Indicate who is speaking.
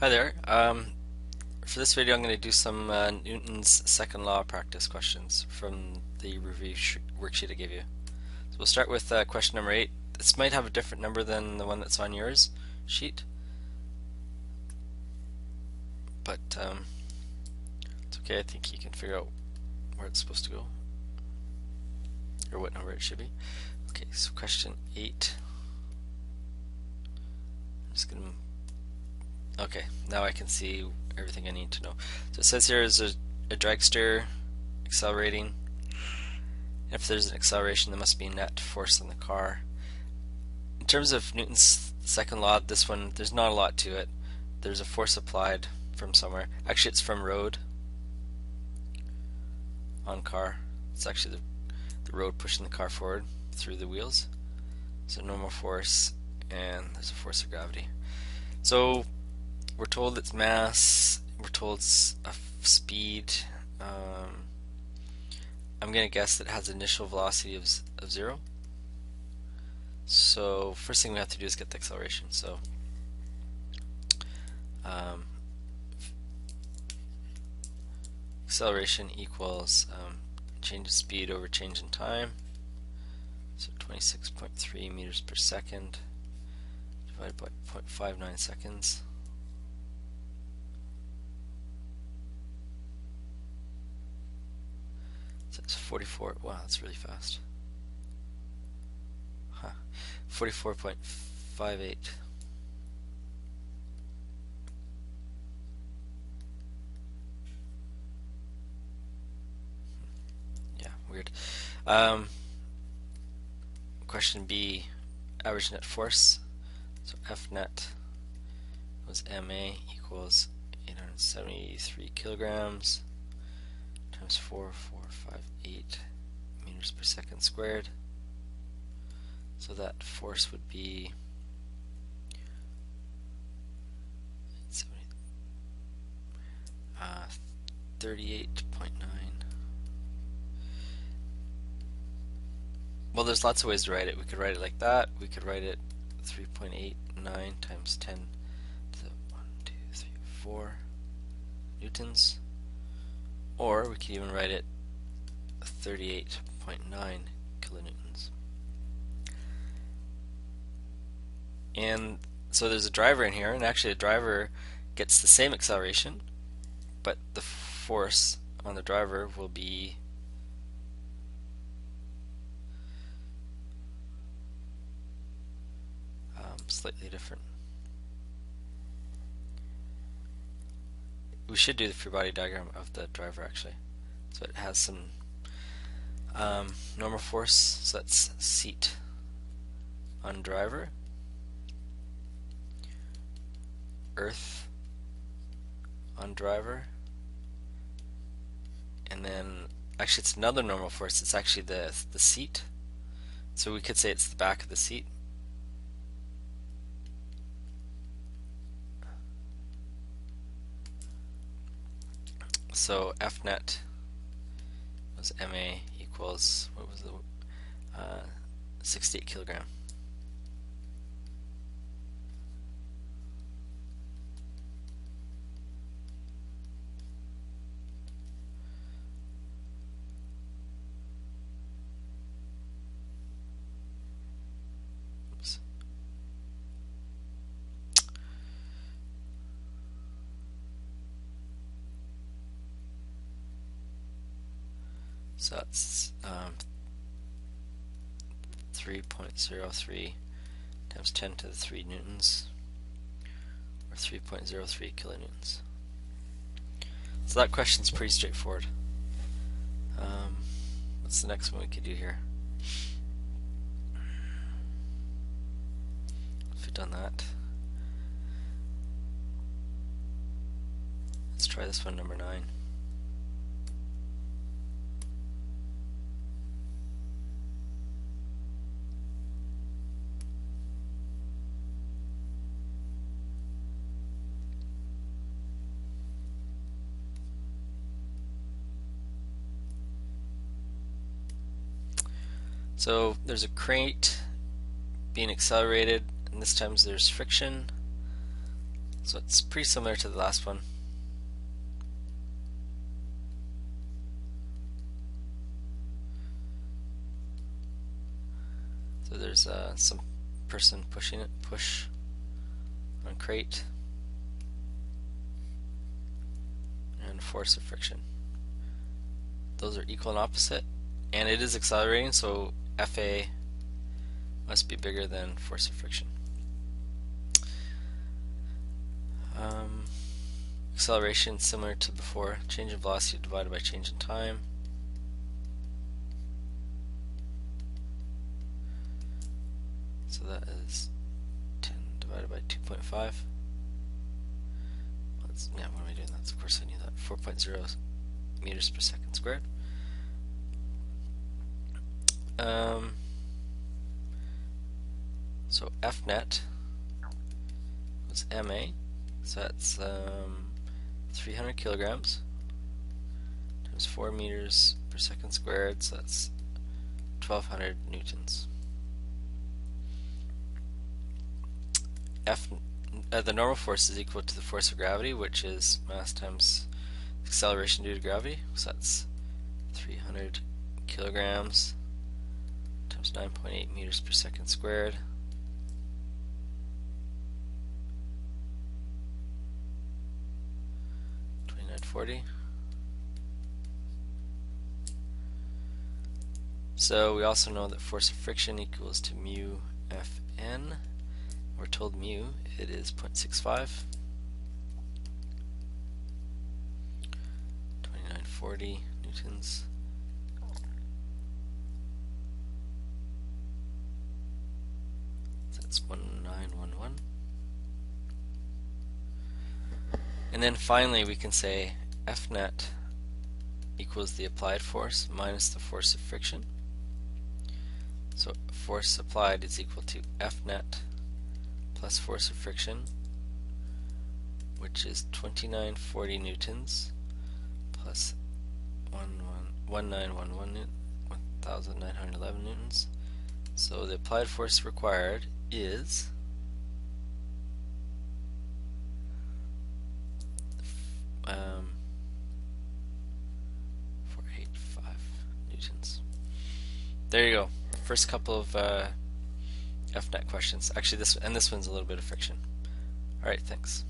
Speaker 1: Hi there. For this video, I'm going to do some Newton's second law practice questions from the review worksheet I gave you. So we'll start with question number 8. This might have a different number than the one that's on yours sheet, but it's okay. I think you can figure out where it's supposed to go, or what number it should be. Okay, so question 8. I'm just going to... Okay, now I can see everything I need to know. So it says here is a dragster accelerating. If there's an acceleration, there must be net force on the car. In terms of Newton's second law, this one, there's not a lot to it. There's a force applied from somewhere. Actually, it's from road on car. It's actually the road pushing the car forward through the wheels. So normal force, and there's a force of gravity. So we're told it's mass, we're told it's a speed. I'm going to guess that it has initial velocity of 0. So first thing we have to do is get the acceleration. So acceleration equals change in speed over change in time. So 26.3 meters per second divided by 0.59 seconds. So it's 44. Wow, that's really fast. 44.58. Yeah, weird. Question B, average net force. So F net was MA equals 873 kilograms times 4,458 meters per second squared. So that force would be 38.9. Well, there's lots of ways to write it. We could write it like that. We could write it 3.89 times 10 to the 1, 2, 3, 4 newtons. Or we could even write it 38.9 kilonewtons. And so there's a driver in here, and actually the driver gets the same acceleration, but the force on the driver will be slightly different. We should do the free body diagram of the driver actually. So it has some normal force, so that's seat on driver, earth on driver, and then actually it's another normal force. It's actually the seat. So we could say it's the back of the seat. So F net was MA equals, what was the 68 kilogram. Oops. So that's 3.03 times 10 to the 3 newtons, or 3.03 kilonewtons. So that question's pretty straightforward. What's the next one we could do here? If we've done that, let's try this one, number 9. So there's a crate being accelerated, and this time there's friction. So it's pretty similar to the last one. So there's some person push on crate, and force of friction. Those are equal and opposite, and it is accelerating, so FA must be bigger than force of friction. Acceleration similar to before, change in velocity divided by change in time. So that is 10 divided by 2.5. Yeah, what am I doing? That's, of course I knew that. 4.0 meters per second squared. So Fnet was ma, so that's 300 kilograms times 4 meters per second squared, so that's 1200 newtons. The normal force is equal to the force of gravity, which is mass times acceleration due to gravity, so that's 300 kilograms times 9.8 meters per second squared. So we also know that force of friction equals to mu Fn. We're told mu, it is 0.65. 2940 newtons. So that's 1911. And then finally we can say Fnet equals the applied force minus the force of friction. So force applied is equal to Fnet plus force of friction, which is 2940 plus 1911 newtons. So the applied force required is 485 newtons. There you go. First couple of Fnet questions. Actually, this one's a little bit of friction. All right, thanks.